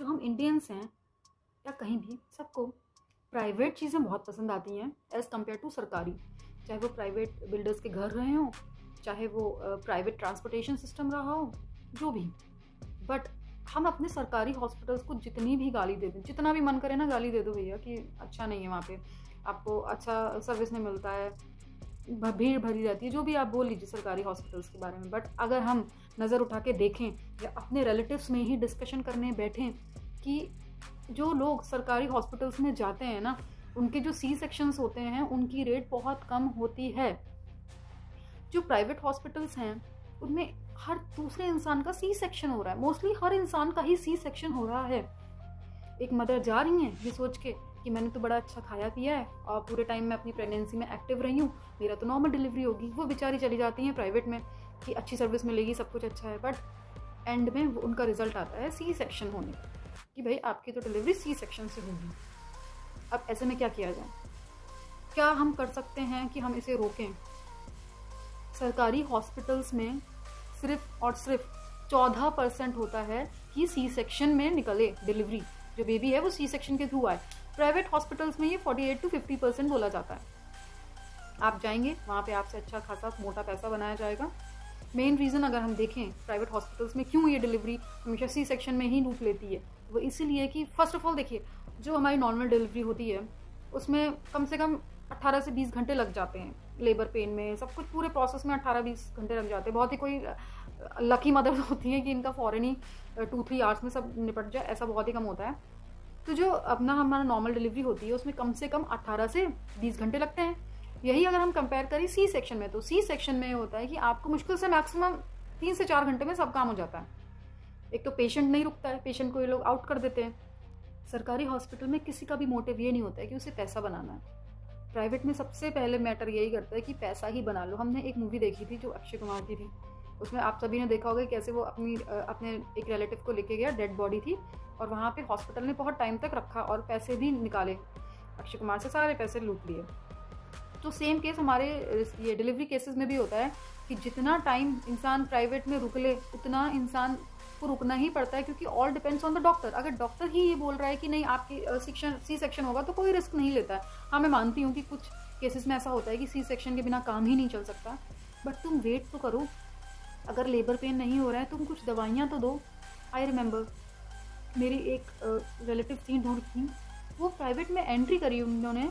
जो हम इंडियंस हैं या कहीं भी, सबको प्राइवेट चीज़ें बहुत पसंद आती हैं एज़ कम्पेयर टू सरकारी। चाहे वो प्राइवेट बिल्डर्स के घर रहे हों, चाहे वो प्राइवेट ट्रांसपोर्टेशन सिस्टम रहा हो, जो भी। बट हम अपने सरकारी हॉस्पिटल्स को जितनी भी गाली दे दें, जितना भी मन करे ना गाली दे दो भैया कि अच्छा नहीं है वहाँ पे, आपको अच्छा सर्विस नहीं मिलता है, भीड़ भरी रहती है, जो भी आप बोल लीजिए सरकारी हॉस्पिटल्स के बारे में। बट अगर हम नज़र उठा के देखें या अपने रिलेटिव्स में ही डिस्कशन करने बैठें कि जो लोग सरकारी हॉस्पिटल्स में जाते हैं ना, उनके जो सी सेक्शंस होते हैं उनकी रेट बहुत कम होती है। जो प्राइवेट हॉस्पिटल्स हैं उनमें हर दूसरे इंसान का सी सेक्शन हो रहा है, मोस्टली हर इंसान का ही सी सेक्शन हो रहा है। एक मदर जा रही हैं ये सोच के कि मैंने तो बड़ा अच्छा खाया पिया है और पूरे टाइम मैं अपनी प्रेगनेंसी में एक्टिव रही हूँ, मेरा तो नॉर्मल डिलीवरी होगी। वो बेचारी चली जाती हैं प्राइवेट में कि अच्छी सर्विस मिलेगी, सब कुछ अच्छा है, बट एंड में उनका रिजल्ट आता है सी सेक्शन होने का कि भाई आपकी तो डिलीवरी सी सेक्शन से होगी। अब ऐसे में क्या किया जाए? क्या हम कर सकते हैं कि हम इसे रोकें? सरकारी हॉस्पिटल्स में सिर्फ और सिर्फ 14% होता है कि सी सेक्शन में निकले डिलीवरी, जो बेबी है वो सी सेक्शन के थ्रू आए। प्राइवेट हॉस्पिटल्स में ये 48 to 50% बोला जाता है। आप जाएंगे वहाँ पे आपसे अच्छा खासा मोटा पैसा बनाया जाएगा। मेन रीज़न अगर हम देखें प्राइवेट हॉस्पिटल्स में क्यों ये डिलीवरी हमेशा सी सेक्शन में ही लूट लेती है, वो इसीलिए कि फर्स्ट ऑफ ऑल देखिए, जो हमारी नॉर्मल डिलीवरी होती है उसमें कम से कम 18 से 20 घंटे लग जाते हैं। लेबर पेन में सब कुछ पूरे प्रोसेस में 18-20 घंटे लग जाते हैं। बहुत ही कोई लकी मदर होती है कि इनका फ़ौरन ही 2-3 आवर्स में सब निपट जाए, ऐसा बहुत ही कम होता है। तो जो अपना हमारा नॉर्मल डिलीवरी होती है उसमें कम से कम 18 से 20 घंटे लगते हैं। यही अगर हम कंपेयर करें सी सेक्शन में, तो सी सेक्शन में होता है कि आपको मुश्किल से मैक्सिमम 3 से 4 घंटे में सब काम हो जाता है। एक तो पेशेंट नहीं रुकता है, पेशेंट को ये लोग आउट कर देते हैं। सरकारी हॉस्पिटल में किसी का भी मोटिव ये नहीं होता है कि उसे पैसा बनाना है। प्राइवेट में सबसे पहले मैटर यही करता है कि पैसा ही बना लो। हमने एक मूवी देखी थी जो अक्षय कुमार की थी, उसमें आप सभी ने देखा होगा कैसे वो अपने एक रिलेटिव को लेके गया, डेड बॉडी थी, और वहाँ पे हॉस्पिटल ने बहुत टाइम तक रखा और पैसे भी निकाले, अक्षय कुमार से सारे पैसे लूट लिए। तो सेम केस हमारे ये डिलीवरी केसेस में भी होता है कि जितना टाइम इंसान प्राइवेट में रुक ले उतना इंसान को रुकना ही पड़ता है, क्योंकि all depends on the doctor. अगर डॉक्टर ही ये बोल रहा है कि नहीं आपकी सी सेक्शन होगा तो कोई रिस्क नहीं लेता है। हाँ, मैं मानती हूँ कि कुछ केसेस में ऐसा होता है कि सी सेक्शन के बिना काम ही नहीं चल सकता, बट तुम वेट तो करो। अगर लेबर पेन नहीं हो रहा है तुम कुछ दवाइयाँ तो दो। आई रिमेंबर मेरी एक रिलेटिव थी, ढूंढ थी, वो प्राइवेट में एंट्री करी उन्होंने,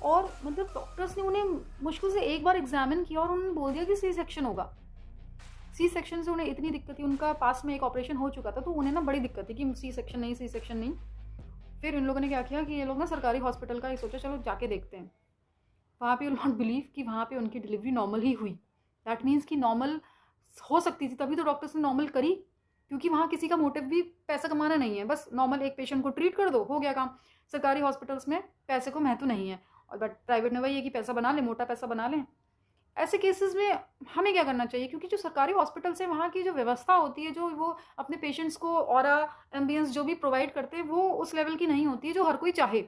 और मतलब डॉक्टर्स ने उन्हें मुश्किल से एक बार एग्जामिन किया और उन्होंने बोल दिया कि सी सेक्शन होगा। सी सेक्शन से उन्हें इतनी दिक्कत थी, उनका पास में एक ऑपरेशन हो चुका था, तो उन्हें ना बड़ी दिक्कत थी कि सी सेक्शन नहीं, सी सेक्शन नहीं। फिर इन लोगों ने क्या किया कि ये लोग ना सरकारी हॉस्पिटल का ही सोचा चलो जाके देखते हैं। वहाँ पे यू नॉट बिलीव कि वहाँ पे उनकी डिलीवरी नॉर्मल ही हुई। दैट मीन्स कि नॉर्मल हो सकती थी, तभी तो डॉक्टर्स ने नॉर्मल करी, क्योंकि वहाँ किसी का मोटिव भी पैसा कमाना नहीं है। बस नॉर्मल एक पेशेंट को ट्रीट कर दो, हो गया काम। सरकारी हॉस्पिटल्स में पैसे को महत्व नहीं है, और बट प्राइवेट में वही है कि पैसा बना लें, मोटा पैसा बना लें। ऐसे केसेस में हमें क्या करना चाहिए? क्योंकि जो सरकारी हॉस्पिटल्स है वहाँ की जो व्यवस्था होती है, जो वो अपने पेशेंट्स को ऑरा एम्बियंस जो भी प्रोवाइड करते हैं, वो उस लेवल की नहीं होती है जो हर कोई चाहे।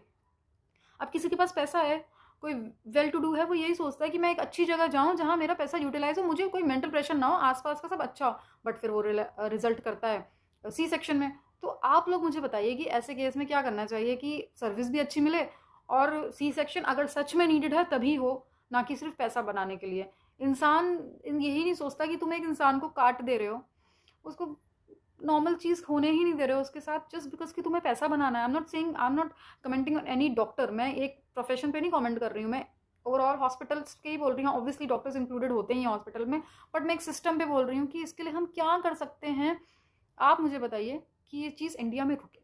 अब किसी के पास पैसा है, कोई वेल टू डू है, वो यही सोचता है कि मैं एक अच्छी जगह जाऊँ जहाँ मेरा पैसा यूटिलाइज हो, मुझे कोई मेंटल प्रेशर ना हो, आसपास का सब अच्छा हो, बट फिर वो रिजल्ट करता है सी सेक्शन में। तो आप लोग मुझे बताइए कि ऐसे केस में क्या करना चाहिए कि सर्विस भी अच्छी मिले और सी सेक्शन अगर सच में नीडेड है तभी हो, ना कि सिर्फ पैसा बनाने के लिए। इंसान यही नहीं सोचता कि तुम एक इंसान को काट दे रहे हो, उसको नॉर्मल चीज़ होने ही नहीं दे रहे हो उसके साथ, जस्ट बिकॉज कि तुम्हें पैसा बनाना है। I am not commenting on any doctor, मैं एक प्रोफेशन पे नहीं कमेंट कर रही हूँ, मैं ओवरऑल हॉस्पिटल्स के ही बोल रही हूँ। ऑब्वियसली डॉक्टर्स इंक्लूडेड होते ही हैं हॉस्पिटल में, बट मैं एक सिस्टम पे बोल रही हूँ कि इसके लिए हम क्या कर सकते हैं। आप मुझे बताइए कि ये चीज़ इंडिया में रुके।